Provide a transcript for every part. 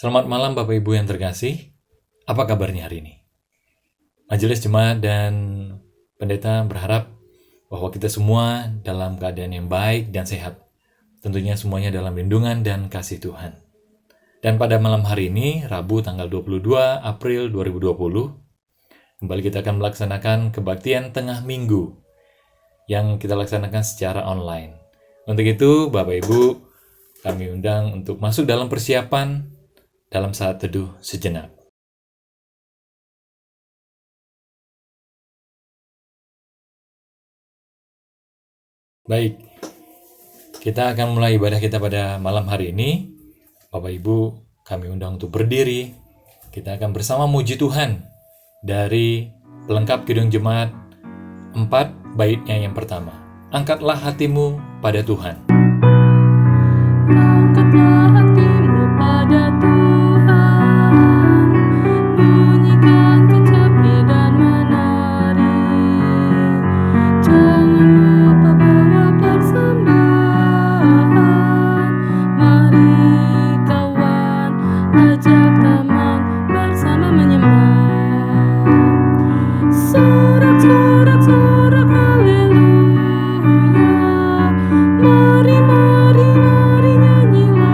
Selamat malam Bapak Ibu yang terkasih. Apa kabarnya hari ini? Majelis Jemaat dan Pendeta berharap bahwa kita semua dalam keadaan yang baik dan sehat. Tentunya semuanya dalam lindungan dan kasih Tuhan. Dan pada malam hari ini, Rabu tanggal 22 April 2020, kembali kita akan melaksanakan kebaktian tengah minggu yang kita laksanakan secara online. Untuk itu, Bapak Ibu, kami undang untuk masuk dalam persiapan dalam saat teduh sejenak. Baik, kita akan mulai ibadah kita pada malam hari ini. Bapak Ibu, kami undang untuk berdiri. Kita akan bersama muji Tuhan dari pelengkap Kidung Jemaat 4 baitnya yang pertama. Angkatlah hatimu pada Tuhan. Angkatlah hatimu pada Tuhan, bunyikan kecapi dan menari. Jangan lupa bawa persembahan. Mari kawan, ajak teman bersama menyembah. Sorak-sorak haleluya. Mari nyanyilah.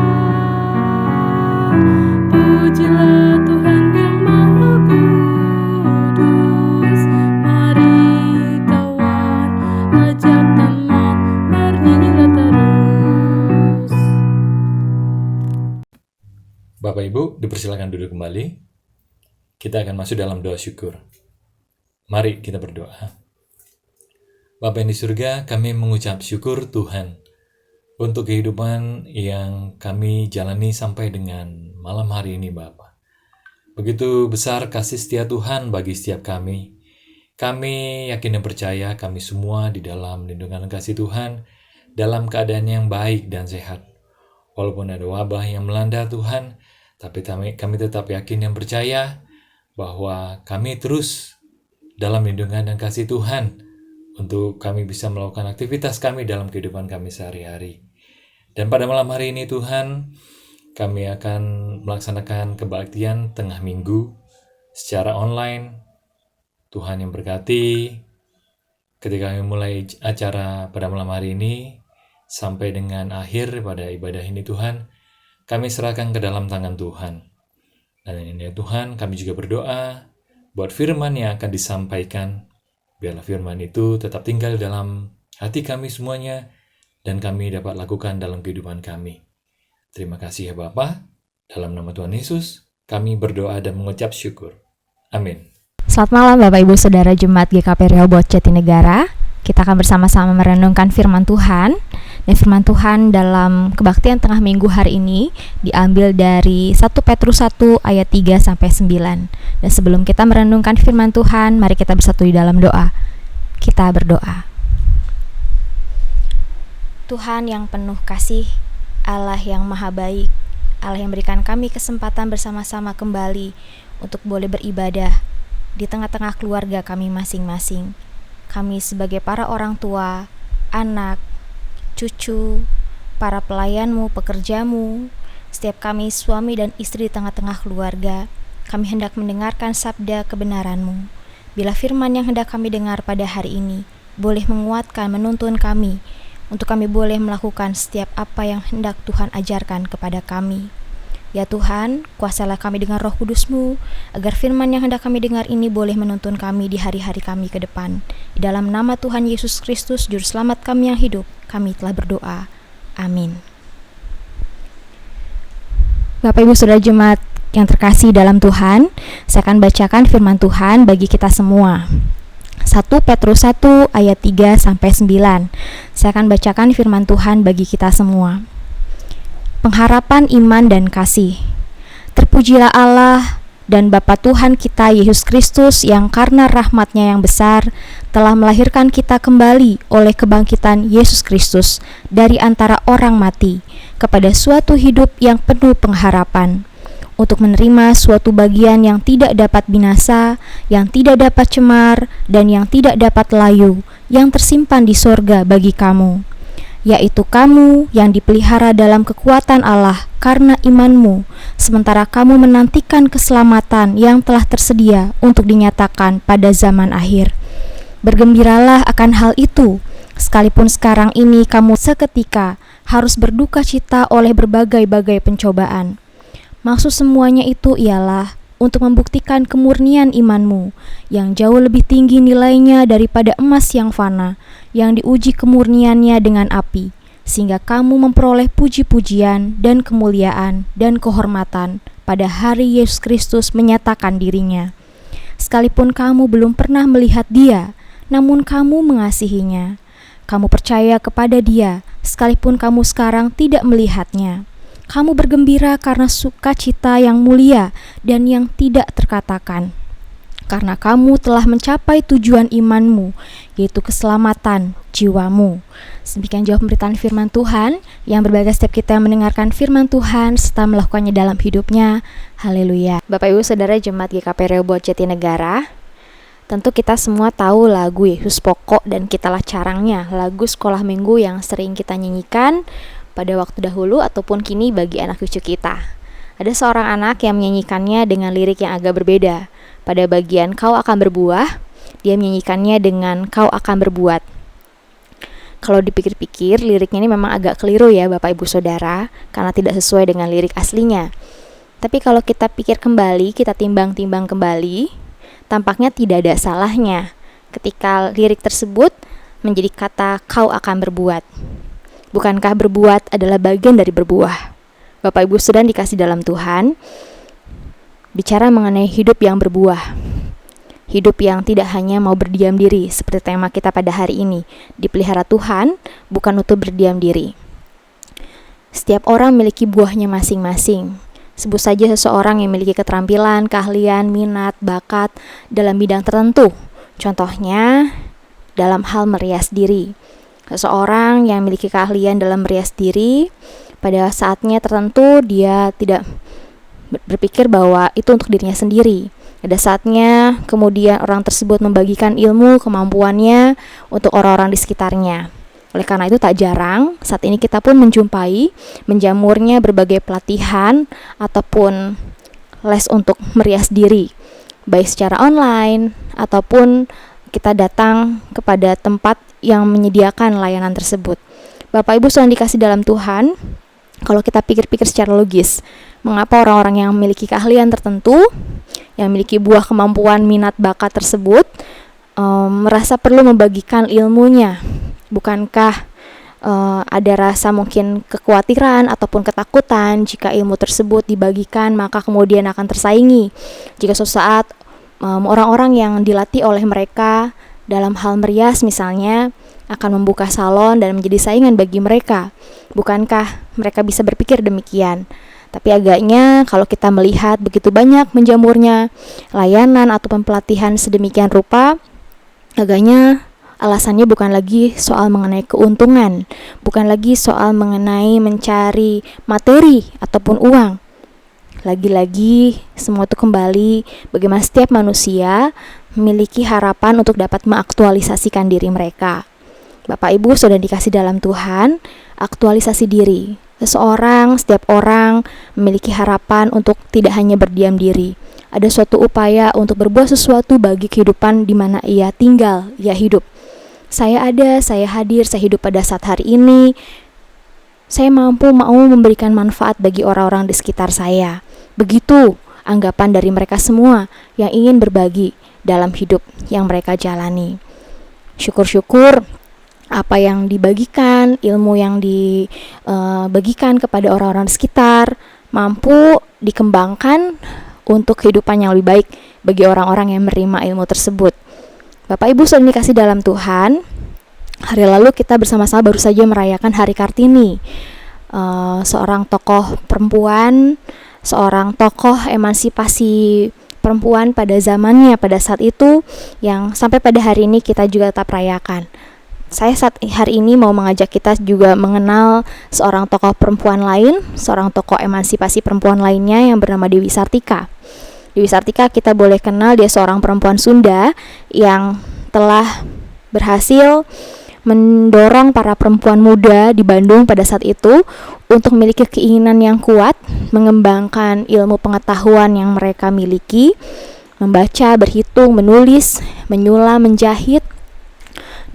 Pujilah Tuhan yang Maha Kudus. Mari kawan, ajak teman, bernyanyilah terus. Bapak Ibu, dipersilakan duduk kembali. Kita akan masuk dalam doa syukur. Mari kita berdoa. Bapa yang di surga, kami mengucap syukur Tuhan untuk kehidupan yang kami jalani sampai dengan malam hari ini, Bapa. Begitu besar kasih setia Tuhan bagi setiap kami. Kami yakin dan percaya kami semua di dalam lindungan kasih Tuhan, dalam keadaan yang baik dan sehat. Walaupun ada wabah yang melanda Tuhan, tapi kami tetap yakin dan percaya bahwa kami terus dalam lindungan dan kasih Tuhan untuk kami bisa melakukan aktivitas kami dalam kehidupan kami sehari-hari. Dan pada malam hari ini Tuhan, kami akan melaksanakan kebaktian tengah minggu secara online. Tuhan yang berkati ketika kami mulai acara pada malam hari ini sampai dengan akhir pada ibadah ini Tuhan, kami serahkan ke dalam tangan Tuhan. Dan ini Tuhan, kami juga berdoa buat firman yang akan disampaikan. Biarlah firman itu tetap tinggal dalam hati kami semuanya dan kami dapat lakukan dalam kehidupan kami. Terima kasih ya Bapa. Dalam nama Tuhan Yesus, kami berdoa dan mengucap syukur. Amin. Selamat malam Bapak Ibu Saudara Jemaat GKP Rehoboth Jatinegara. Kita akan bersama-sama merenungkan firman Tuhan. Dan firman Tuhan dalam kebaktian tengah minggu hari ini diambil dari 1 Petrus 1 ayat 3-9. Dan sebelum kita merenungkan firman Tuhan, mari kita bersatu di dalam doa. Kita berdoa. Tuhan yang penuh kasih, Allah yang maha baik, Allah yang berikan kami kesempatan bersama-sama kembali untuk boleh beribadah di tengah-tengah keluarga kami masing-masing. Kami sebagai para orang tua, anak, cucu, para pelayanmu, pekerjamu, setiap kami suami dan istri di tengah-tengah keluarga, kami hendak mendengarkan sabda kebenaran-Mu. Bila firman yang hendak kami dengar pada hari ini boleh menguatkan, menuntun kami, untuk kami boleh melakukan setiap apa yang hendak Tuhan ajarkan kepada kami. Ya Tuhan, kuasalah kami dengan Roh Kudus-Mu, agar firman yang hendak kami dengar ini boleh menuntun kami di hari-hari kami ke depan. Di dalam nama Tuhan Yesus Kristus, Juru Selamat kami yang hidup, kami telah berdoa. Amin. Bapak Ibu Saudara Jemaat yang terkasih dalam Tuhan, saya akan bacakan firman Tuhan bagi kita semua. 1 Petrus 1 ayat 3-9. Saya akan bacakan firman Tuhan bagi kita semua. Pengharapan iman dan kasih. Terpujilah Allah dan Bapa Tuhan kita Yesus Kristus yang karena rahmat-Nya yang besar telah melahirkan kita kembali oleh kebangkitan Yesus Kristus dari antara orang mati kepada suatu hidup yang penuh pengharapan, untuk menerima suatu bagian yang tidak dapat binasa, yang tidak dapat cemar, dan yang tidak dapat layu, yang tersimpan di sorga bagi kamu, yaitu kamu yang dipelihara dalam kekuatan Allah karena imanmu, sementara kamu menantikan keselamatan yang telah tersedia untuk dinyatakan pada zaman akhir. Bergembiralah akan hal itu, sekalipun sekarang ini kamu seketika harus berduka cita oleh berbagai-bagai pencobaan. Maksud semuanya itu ialah untuk membuktikan kemurnian imanmu yang jauh lebih tinggi nilainya daripada emas yang fana, yang diuji kemurniannya dengan api, sehingga kamu memperoleh puji-pujian dan kemuliaan dan kehormatan pada hari Yesus Kristus menyatakan dirinya. Sekalipun kamu belum pernah melihat Dia, namun kamu mengasihinya. Kamu percaya kepada Dia, sekalipun kamu sekarang tidak melihatnya. Kamu bergembira karena sukacita yang mulia dan yang tidak terkatakan, karena kamu telah mencapai tujuan imanmu, yaitu keselamatan jiwamu. Demikian jawab pemberitaan firman Tuhan yang berbahagia setiap kita yang mendengarkan firman Tuhan serta melakukannya dalam hidupnya. Haleluya. Bapak Ibu Saudara Jemaat GKP Rehoboth Jatinegara, tentu kita semua tahu lagu Yesus Pokok dan Kitalah Carangnya, lagu sekolah minggu yang sering kita nyanyikan pada waktu dahulu ataupun kini bagi anak cucu kita. Ada seorang anak yang menyanyikannya dengan lirik yang agak berbeda. Pada bagian kau akan berbuah, dia menyanyikannya dengan kau akan berbuat. Kalau dipikir-pikir, liriknya ini memang agak keliru ya Bapak Ibu Saudara, karena tidak sesuai dengan lirik aslinya. Tapi kalau kita pikir kembali, kita timbang-timbang kembali, tampaknya tidak ada salahnya ketika lirik tersebut menjadi kata kau akan berbuat. Bukankah berbuat adalah bagian dari berbuah? Bapak Ibu Saudara dikasih dalam Tuhan, bicara mengenai hidup yang berbuah. Hidup yang tidak hanya mau berdiam diri, seperti tema kita pada hari ini, dipelihara Tuhan, bukan untuk berdiam diri. Setiap orang memiliki buahnya masing-masing. Sebut saja seseorang yang memiliki keterampilan, keahlian, minat, bakat dalam bidang tertentu. Contohnya, dalam hal merias diri. Seseorang yang memiliki keahlian dalam merias diri, pada saatnya tertentu dia tidak berpikir bahwa itu untuk dirinya sendiri. Ada saatnya kemudian orang tersebut membagikan ilmu, kemampuannya untuk orang-orang di sekitarnya. Oleh karena itu tak jarang saat ini kita pun menjumpai menjamurnya berbagai pelatihan ataupun les untuk merias diri, baik secara online ataupun kita datang kepada tempat yang menyediakan layanan tersebut. Bapak Ibu Saudara dikasih dalam Tuhan, kalau kita pikir-pikir secara logis, mengapa orang-orang yang memiliki keahlian tertentu, yang memiliki buah kemampuan, minat, bakat tersebut, merasa perlu membagikan ilmunya? Bukankah ada rasa mungkin kekhawatiran ataupun ketakutan jika ilmu tersebut dibagikan maka kemudian akan tersaingi? Jika suatu saat orang-orang yang dilatih oleh mereka dalam hal merias misalnya akan membuka salon dan menjadi saingan bagi mereka, bukankah mereka bisa berpikir demikian? Tapi agaknya kalau kita melihat begitu banyak menjamurnya layanan ataupun pelatihan sedemikian rupa, agaknya alasannya bukan lagi soal mengenai keuntungan, bukan lagi soal mengenai mencari materi ataupun uang. Lagi-lagi semua itu kembali bagaimana setiap manusia memiliki harapan untuk dapat mengaktualisasikan diri mereka. Bapak Ibu Saudara dikasih dalam Tuhan, aktualisasi diri. Setiap orang memiliki harapan untuk tidak hanya berdiam diri. Ada suatu upaya untuk berbuat sesuatu bagi kehidupan di mana ia tinggal, ia hidup. Saya ada, saya hadir, saya hidup pada saat hari ini. Saya mau memberikan manfaat bagi orang-orang di sekitar saya. Begitu anggapan dari mereka semua yang ingin berbagi dalam hidup yang mereka jalani. Syukur-syukur apa yang dibagikan, ilmu yang dibagikan kepada orang-orang di sekitar mampu dikembangkan untuk kehidupan yang lebih baik bagi orang-orang yang menerima ilmu tersebut. Bapak Ibu Saudara dikasih dalam Tuhan, hari lalu kita bersama-sama baru saja merayakan Hari Kartini, seorang tokoh perempuan, seorang tokoh emansipasi perempuan pada zamannya, pada saat itu, yang sampai pada hari ini kita juga tetap rayakan. Saya saat hari ini mau mengajak kita juga mengenal seorang tokoh perempuan lain, seorang tokoh emansipasi perempuan lainnya yang bernama Dewi Sartika. Dewi Sartika kita boleh kenal, dia seorang perempuan Sunda yang telah berhasil mendorong para perempuan muda di Bandung pada saat itu untuk memiliki keinginan yang kuat, mengembangkan ilmu pengetahuan yang mereka miliki, membaca, berhitung, menulis, menyulam, menjahit,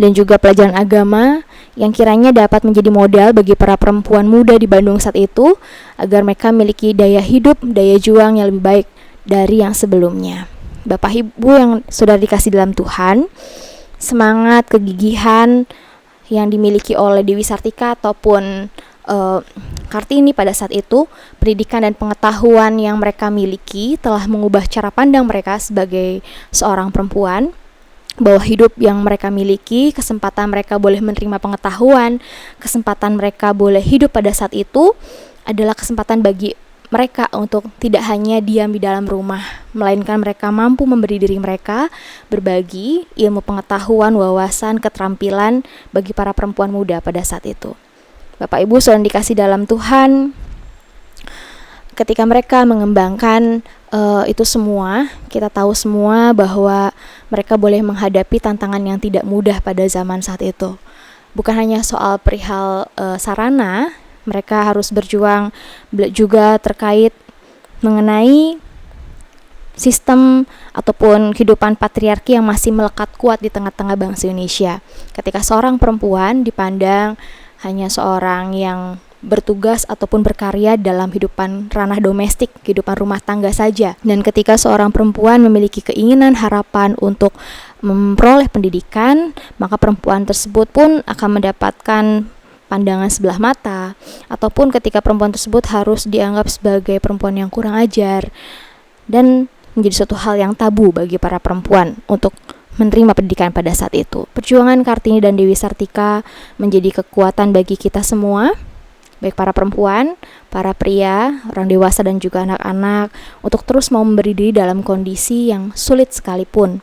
dan juga pelajaran agama yang kiranya dapat menjadi modal bagi para perempuan muda di Bandung saat itu agar mereka memiliki daya hidup, daya juang yang lebih baik dari yang sebelumnya. Bapak Ibu yang sudah dikasih dalam Tuhan, semangat, kegigihan yang dimiliki oleh Dewi Sartika ataupun Kartini pada saat itu, pendidikan dan pengetahuan yang mereka miliki telah mengubah cara pandang mereka sebagai seorang perempuan, bahwa hidup yang mereka miliki, kesempatan mereka boleh menerima pengetahuan, kesempatan mereka boleh hidup pada saat itu adalah kesempatan bagi mereka untuk tidak hanya diam di dalam rumah, melainkan mereka mampu memberi diri mereka, berbagi ilmu pengetahuan, wawasan, keterampilan bagi para perempuan muda pada saat itu. Bapak Ibu sudah dikasih dalam Tuhan, ketika mereka mengembangkan itu semua, kita tahu semua bahwa mereka boleh menghadapi tantangan yang tidak mudah pada zaman saat itu. Bukan hanya soal perihal sarana, mereka harus berjuang juga terkait mengenai sistem ataupun kehidupan patriarki yang masih melekat kuat di tengah-tengah bangsa Indonesia. Ketika seorang perempuan dipandang hanya seorang yang bertugas ataupun berkarya dalam kehidupan ranah domestik, kehidupan rumah tangga saja. Dan ketika seorang perempuan memiliki keinginan, harapan untuk memperoleh pendidikan, maka perempuan tersebut pun akan mendapatkan pandangan sebelah mata, ataupun ketika perempuan tersebut harus dianggap sebagai perempuan yang kurang ajar, dan menjadi suatu hal yang tabu bagi para perempuan untuk menerima pendidikan pada saat itu. Perjuangan Kartini dan Dewi Sartika menjadi kekuatan bagi kita semua, baik para perempuan, para pria, orang dewasa dan juga anak-anak, untuk terus mau memberi diri dalam kondisi yang sulit sekalipun.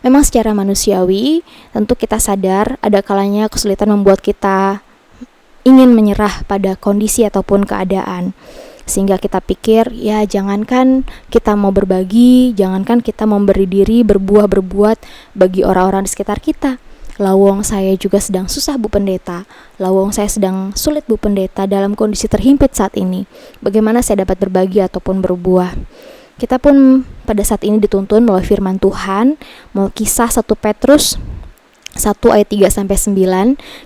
Memang secara manusiawi, tentu kita sadar ada kalanya kesulitan membuat kita ingin menyerah pada kondisi ataupun keadaan. Sehingga kita pikir, ya jangankan kita mau berbagi, jangankan kita memberi diri, berbuat bagi orang-orang di sekitar kita. Lawong saya juga sedang susah Bu Pendeta, lawong saya sedang sulit Bu Pendeta dalam kondisi terhimpit saat ini. Bagaimana saya dapat berbagi ataupun berbuah? Kita pun pada saat ini dituntun melalui firman Tuhan, melalui kisah 1 Petrus 1 ayat 3-9,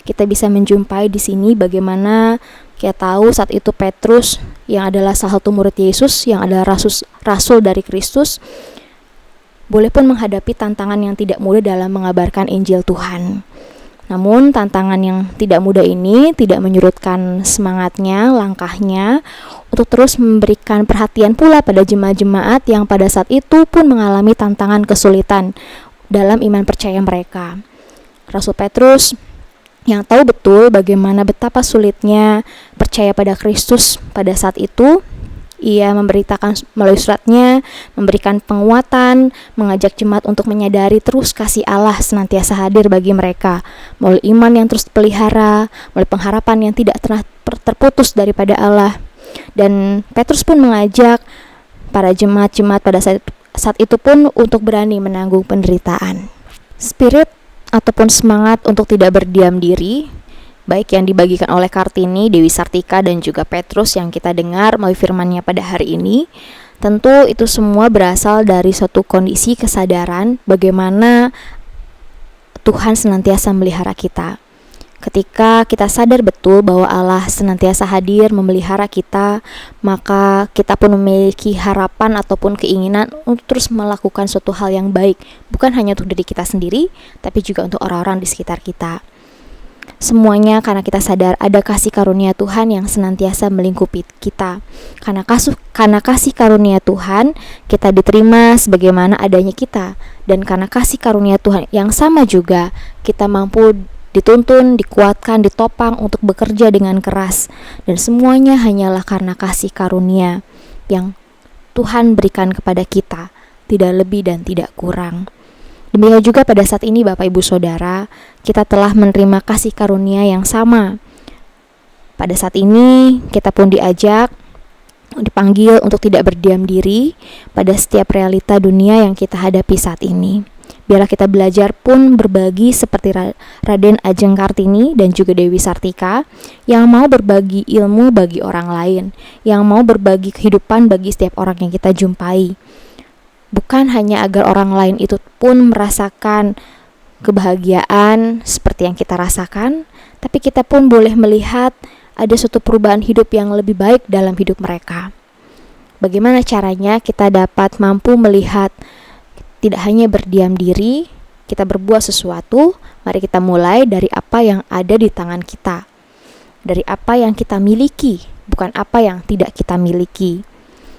kita bisa menjumpai di sini bagaimana kita tahu saat itu Petrus yang adalah salah satu murid Yesus, yang adalah rasul dari Kristus, boleh pun menghadapi tantangan yang tidak mudah dalam mengabarkan Injil Tuhan. Namun tantangan yang tidak mudah ini tidak menyurutkan semangatnya, langkahnya untuk terus memberikan perhatian pula pada jemaat-jemaat yang pada saat itu pun mengalami tantangan kesulitan dalam iman percaya mereka. Rasul Petrus yang tahu betul bagaimana betapa sulitnya percaya pada Kristus pada saat itu, ia memberitakan melalui suratnya, memberikan penguatan, mengajak jemaat untuk menyadari terus kasih Allah senantiasa hadir bagi mereka, melalui iman yang terus dipelihara, melalui pengharapan yang tidak terputus daripada Allah. Dan Petrus pun mengajak para jemaat-jemaat pada saat itu pun untuk berani menanggung penderitaan. Spirit ataupun semangat untuk tidak berdiam diri, baik yang dibagikan oleh Kartini, Dewi Sartika, dan juga Petrus yang kita dengar melalui firman-Nya pada hari ini, tentu itu semua berasal dari suatu kondisi kesadaran bagaimana Tuhan senantiasa melihara kita. Ketika kita sadar betul bahwa Allah senantiasa hadir memelihara kita, maka kita pun memiliki harapan ataupun keinginan untuk terus melakukan suatu hal yang baik, bukan hanya untuk diri kita sendiri, tapi juga untuk orang-orang di sekitar kita. Semuanya karena kita sadar ada kasih karunia Tuhan yang senantiasa melingkupi kita. Karena kasih karunia Tuhan, kita diterima sebagaimana adanya kita. Dan karena kasih karunia Tuhan yang sama juga, kita mampu dituntun, dikuatkan, ditopang untuk bekerja dengan keras. Dan semuanya hanyalah karena kasih karunia yang Tuhan berikan kepada kita, tidak lebih dan tidak kurang. Demikian juga pada saat ini Bapak Ibu Saudara, kita telah menerima kasih karunia yang sama. Pada saat ini kita pun dipanggil untuk tidak berdiam diri pada setiap realita dunia yang kita hadapi saat ini. Biarlah kita belajar pun berbagi seperti Raden Ajeng Kartini dan juga Dewi Sartika yang mau berbagi ilmu bagi orang lain, yang mau berbagi kehidupan bagi setiap orang yang kita jumpai. Bukan hanya agar orang lain itu pun merasakan kebahagiaan seperti yang kita rasakan, tapi kita pun boleh melihat ada suatu perubahan hidup yang lebih baik dalam hidup mereka. Bagaimana caranya kita dapat mampu melihat tidak hanya berdiam diri, kita berbuat sesuatu. Mari kita mulai dari apa yang ada di tangan kita, dari apa yang kita miliki, bukan apa yang tidak kita miliki.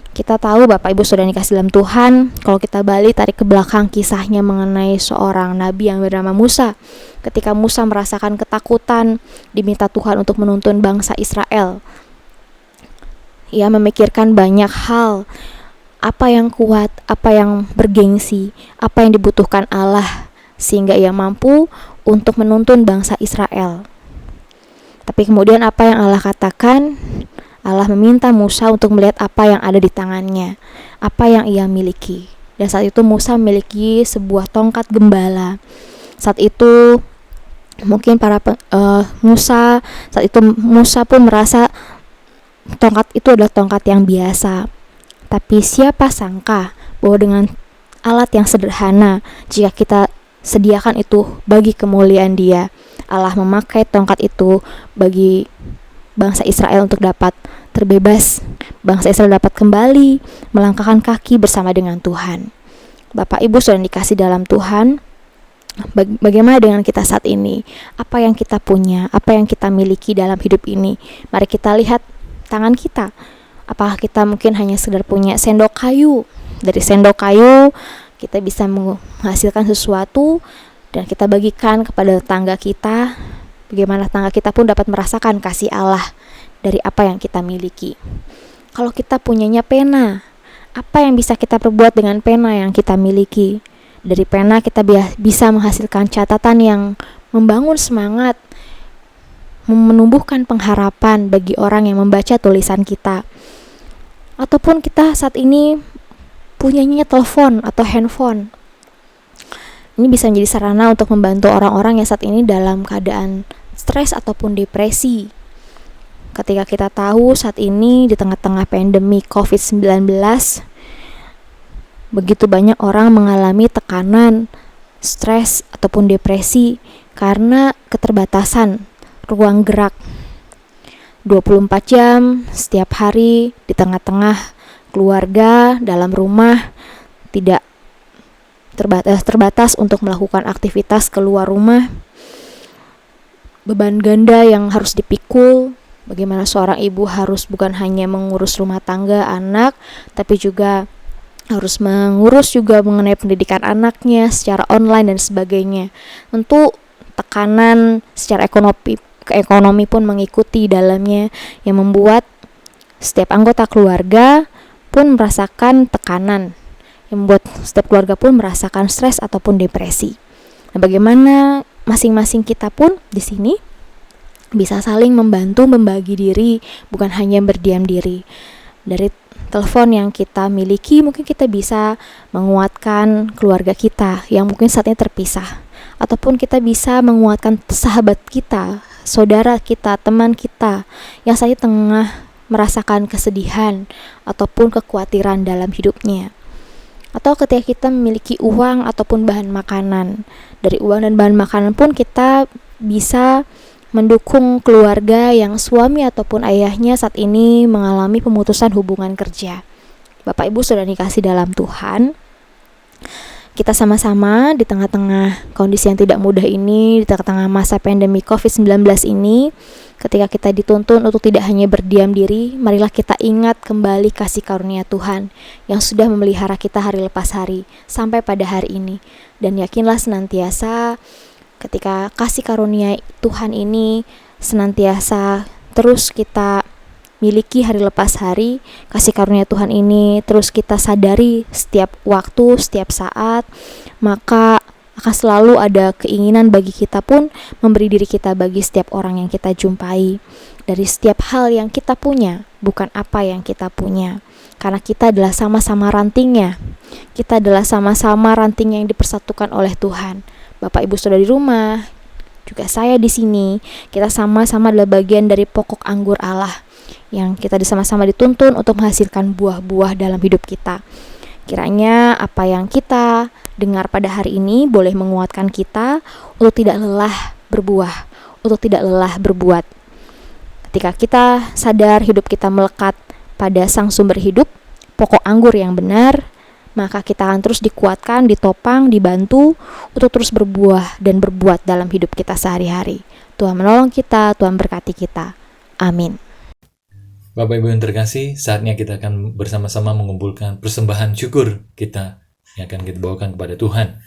Kita tahu Bapak Ibu Saudara yang dikasihi dalam Tuhan, kalau kita balik tarik ke belakang kisahnya mengenai seorang nabi yang bernama Musa. Ketika Musa merasakan ketakutan, diminta Tuhan untuk menuntun bangsa Israel. Ia memikirkan banyak hal, apa yang kuat, apa yang bergengsi, apa yang dibutuhkan Allah, sehingga ia mampu untuk menuntun bangsa Israel. Tapi kemudian apa yang Allah katakan? Allah meminta Musa untuk melihat apa yang ada di tangannya, apa yang ia miliki. Dan saat itu Musa memiliki sebuah tongkat gembala. Saat itu mungkin Musa pun merasa tongkat itu adalah tongkat yang biasa. Tapi siapa sangka bahwa dengan alat yang sederhana, jika kita sediakan itu bagi kemuliaan Dia, Allah memakai tongkat itu bagi bangsa Israel untuk dapat terbebas. Bangsa Israel dapat kembali melangkahkan kaki bersama dengan Tuhan. Bapak Ibu Saudara yang dikasihi dalam Tuhan, bagaimana dengan kita saat ini? Apa yang kita punya, apa yang kita miliki dalam hidup ini? Mari kita lihat tangan kita. Apakah kita mungkin hanya sekedar punya sendok kayu? Dari sendok kayu kita bisa menghasilkan sesuatu dan kita bagikan kepada tetangga kita. Bagaimana tetangga kita pun dapat merasakan kasih Allah dari apa yang kita miliki. Kalau kita punyanya pena, apa yang bisa kita perbuat dengan pena yang kita miliki? Dari pena kita bisa menghasilkan catatan yang membangun semangat, menumbuhkan pengharapan bagi orang yang membaca tulisan kita. Ataupun kita saat ini punyanya telepon atau handphone. Ini bisa menjadi sarana untuk membantu orang-orang yang saat ini dalam keadaan stres ataupun depresi. Ketika kita tahu saat ini di tengah-tengah pandemi COVID-19, begitu banyak orang mengalami tekanan, stres ataupun depresi karena keterbatasan ruang gerak. 24 jam setiap hari di tengah-tengah keluarga dalam rumah, tidak terbatas untuk melakukan aktivitas keluar rumah. Beban ganda yang harus dipikul, bagaimana seorang ibu harus bukan hanya mengurus rumah tangga anak, tapi juga harus mengurus juga mengenai pendidikan anaknya secara online dan sebagainya. Tentu tekanan secara ekonomi pun mengikuti dalamnya, yang membuat setiap anggota keluarga pun merasakan tekanan, yang membuat setiap keluarga pun merasakan stres ataupun depresi. Nah, bagaimana masing-masing kita pun di sini bisa saling membantu membagi diri, bukan hanya berdiam diri. Dari telepon yang kita miliki, mungkin kita bisa menguatkan keluarga kita yang mungkin saat ini terpisah, ataupun kita bisa menguatkan sahabat kita, saudara kita, teman kita yang saat ini tengah merasakan kesedihan ataupun kekhawatiran dalam hidupnya. Atau ketika kita memiliki uang ataupun bahan makanan, dari uang dan bahan makanan pun kita bisa mendukung keluarga yang suami ataupun ayahnya saat ini mengalami pemutusan hubungan kerja. Bapak Ibu Saudara dikasihi dalam Tuhan, kita sama-sama di tengah-tengah kondisi yang tidak mudah ini, di tengah-tengah masa pandemi COVID-19 ini, ketika kita dituntun untuk tidak hanya berdiam diri, marilah kita ingat kembali kasih karunia Tuhan yang sudah memelihara kita hari lepas hari sampai pada hari ini. Dan yakinlah senantiasa ketika kasih karunia Tuhan ini senantiasa terus kita miliki hari lepas hari, kasih karunia Tuhan ini terus kita sadari setiap waktu, setiap saat, maka akan selalu ada keinginan bagi kita pun memberi diri kita bagi setiap orang yang kita jumpai. Dari setiap hal yang kita punya, bukan apa yang kita punya. karena kita adalah sama-sama rantingnya. Kita adalah sama-sama ranting yang dipersatukan oleh Tuhan. Bapak Ibu Saudara di rumah, juga saya di sini, kita sama-sama adalah bagian dari pokok anggur Allah yang kita sama-sama dituntun untuk menghasilkan buah-buah dalam hidup kita. Kiranya apa yang kita dengar pada hari ini boleh menguatkan kita untuk tidak lelah berbuah, untuk tidak lelah berbuat. Ketika kita sadar hidup kita melekat pada Sang Sumber Hidup, pokok anggur yang benar, maka kita akan terus dikuatkan, ditopang, dibantu untuk terus berbuah dan berbuat dalam hidup kita sehari-hari. Tuhan menolong kita, Tuhan berkati kita. Amin. Bapak Ibu yang terkasih, saatnya kita akan bersama-sama mengumpulkan persembahan syukur kita yang akan kita bawakan kepada Tuhan.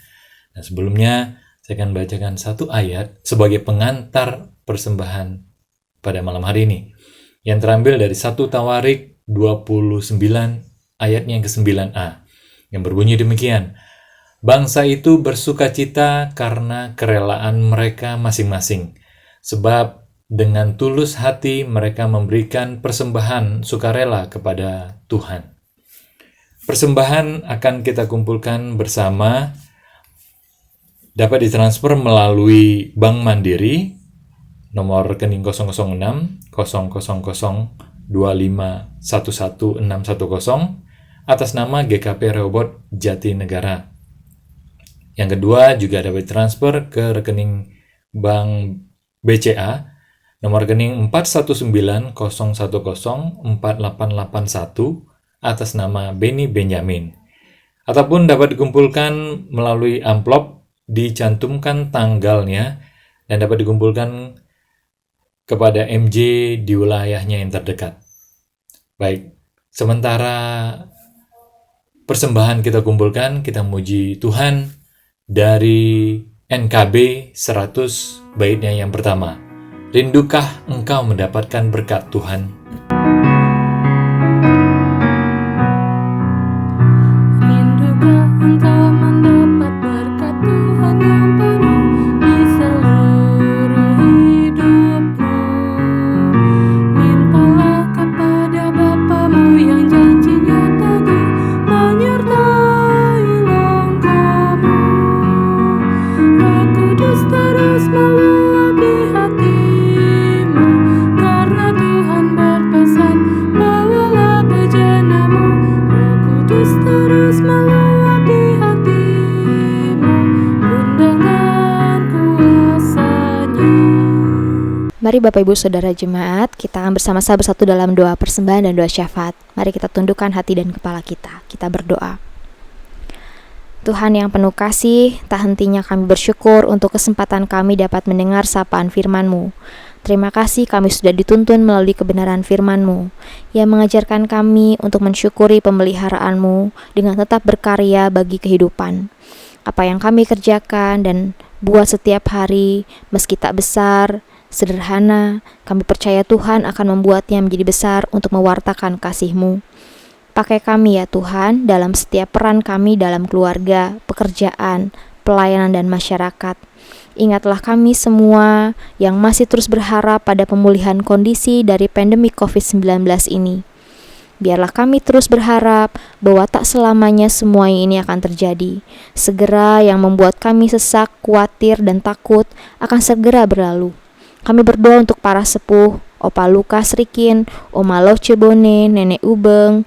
Nah, sebelumnya saya akan bacakan satu ayat sebagai pengantar persembahan pada malam hari ini, yang terambil dari 1 Tawarik 29 ayatnya yang ke-9a, yang berbunyi demikian. Bangsa itu bersukacita karena kerelaan mereka masing-masing, sebab dengan tulus hati mereka memberikan persembahan sukarela kepada Tuhan. Persembahan akan kita kumpulkan bersama, dapat ditransfer melalui Bank Mandiri, nomor rekening 006 000 25 11 610, atas nama GKP Rehoboth Jatinegara. Yang kedua juga dapat transfer ke rekening Bank BCA nomor rekening 4190104881 atas nama Beni Benjamin. Ataupun dapat dikumpulkan melalui amplop, dicantumkan tanggalnya, dan dapat dikumpulkan kepada MJ di wilayahnya yang terdekat. Baik, sementara persembahan kita kumpulkan, kita muji Tuhan dari NKB 100 baitnya yang pertama. Rindukah engkau mendapatkan berkat Tuhan? Rindukah engkau mendapat berkat Tuhan yang penuh di seluruh hidupmu? Mintalah kepada Bapamu yang janjinya teguh menyertai langkahmu. Roh Kudus terus meluapi hatimu, karena Tuhan berpesan, bawalah bejanamu. Roh Kudus terus meluapi hatimu, pun dengan kuasanya. Mari Bapak Ibu Saudara Jemaat, kita akan bersama-sama bersatu dalam doa persembahan dan doa syafaat. Mari kita tundukkan hati dan kepala kita. Kita berdoa. Tuhan yang penuh kasih, tak hentinya kami bersyukur untuk kesempatan kami dapat mendengar sapaan firman-Mu. Terima kasih kami sudah dituntun melalui kebenaran firman-Mu, yang mengajarkan kami untuk mensyukuri pemeliharaan-Mu dengan tetap berkarya bagi kehidupan. Apa yang kami kerjakan dan buat setiap hari, meski tak besar, sederhana, kami percaya Tuhan akan membuatnya menjadi besar untuk mewartakan kasih-Mu. Pakai kami ya Tuhan dalam setiap peran kami dalam keluarga, pekerjaan, pelayanan dan masyarakat. Ingatlah kami semua yang masih terus berharap pada pemulihan kondisi dari pandemi COVID-19 ini. Biarlah kami terus berharap bahwa tak selamanya semua ini akan terjadi. Segera yang membuat kami sesak, khawatir, dan takut akan segera berlalu. Kami berdoa untuk para sepuh, Opa Lukas Rikin, Oma Loce Bone, Nenek Ubeng,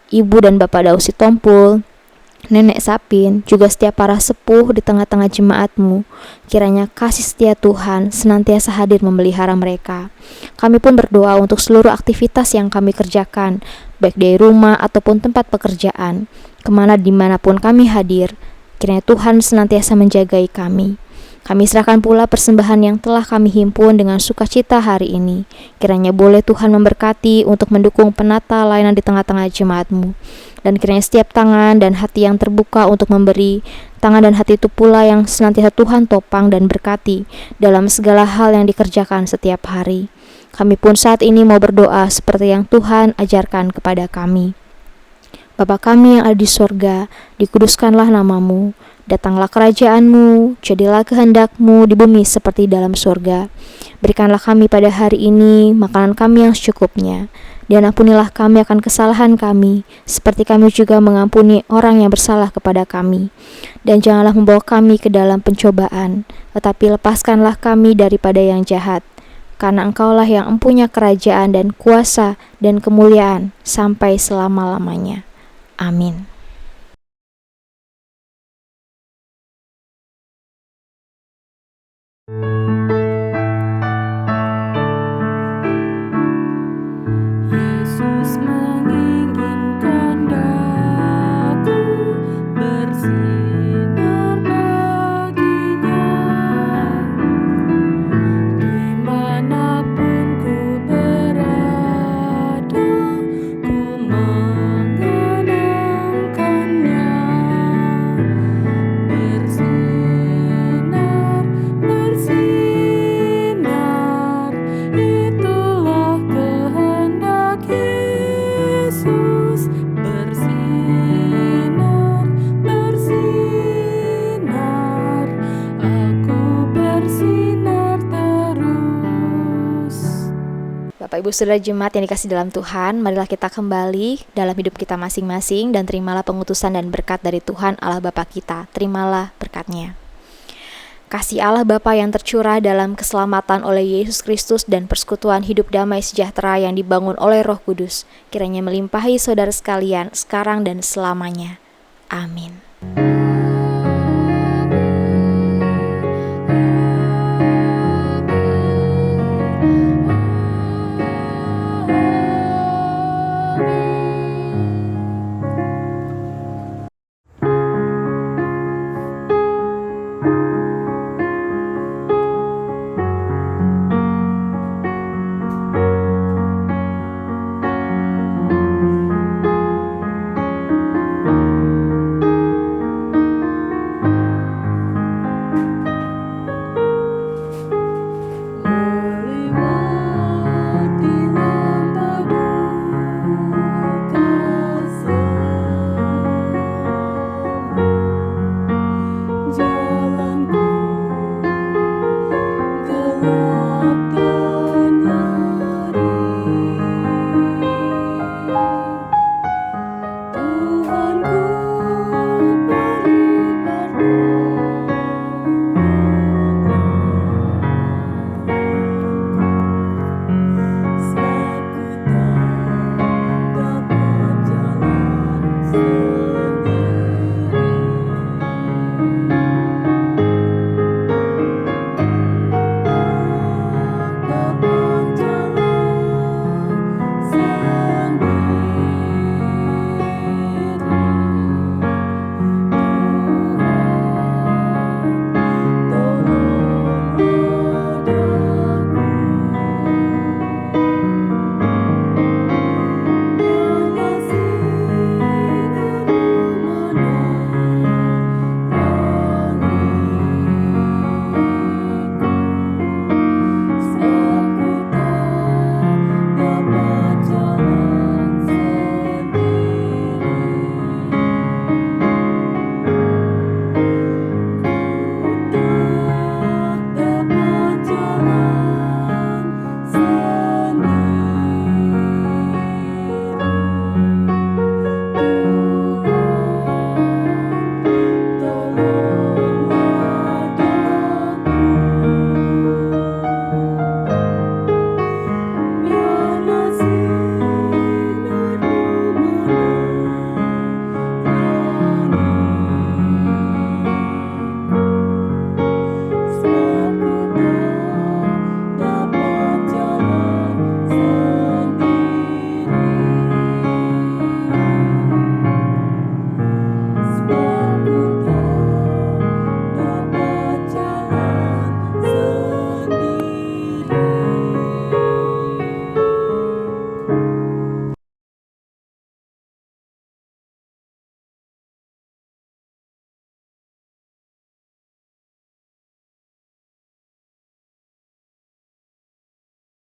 Ibu dan Bapak Dausi Tompul, Nenek Sapin, juga setiap para sepuh di tengah-tengah jemaat-Mu. Kiranya kasih setia Tuhan senantiasa hadir memelihara mereka. Kami pun berdoa untuk seluruh aktivitas yang kami kerjakan, baik dari rumah ataupun tempat pekerjaan, dimanapun kami hadir. Kiranya Tuhan senantiasa menjagai kami. Kami serahkan pula persembahan yang telah kami himpun dengan sukacita hari ini. Kiranya boleh Tuhan memberkati untuk mendukung penata layanan di tengah-tengah jemaat-Mu. Dan kiranya setiap tangan dan hati yang terbuka untuk memberi, tangan dan hati itu pula yang senantiasa Tuhan topang dan berkati dalam segala hal yang dikerjakan setiap hari. Kami pun saat ini mau berdoa seperti yang Tuhan ajarkan kepada kami. Bapa kami yang ada di sorga, dikuduskanlah nama-Mu. Datanglah kerajaan-Mu, jadilah kehendak-Mu di bumi seperti dalam surga. Berikanlah kami pada hari ini makanan kami yang secukupnya, Dan ampunilah kami akan kesalahan kami, seperti kami juga mengampuni orang yang bersalah kepada kami. Dan janganlah membawa kami ke dalam pencobaan, tetapi lepaskanlah kami daripada yang jahat. Karena Engkaulah yang empunya kerajaan dan kuasa dan kemuliaan sampai selama-lamanya. Amin. Yesus menginginkan daku bersinar baginya. Dimanapun ku berada, ku mengenangkannya. Bersinar, bersinar, itulah kehendak Yesus. Bersinar, bersinar, aku bersinar terus. Bapak Ibu Saudara Jemaat yang dikasih dalam Tuhan, marilah kita kembali dalam hidup kita masing-masing dan terimalah pengutusan dan berkat dari Tuhan Allah Bapa kita. Terimalah berkatnya. Kasih Allah Bapa yang tercurah dalam keselamatan oleh Yesus Kristus dan persekutuan hidup damai sejahtera yang dibangun oleh Roh Kudus, kiranya melimpahi saudara sekalian sekarang dan selamanya. Amin.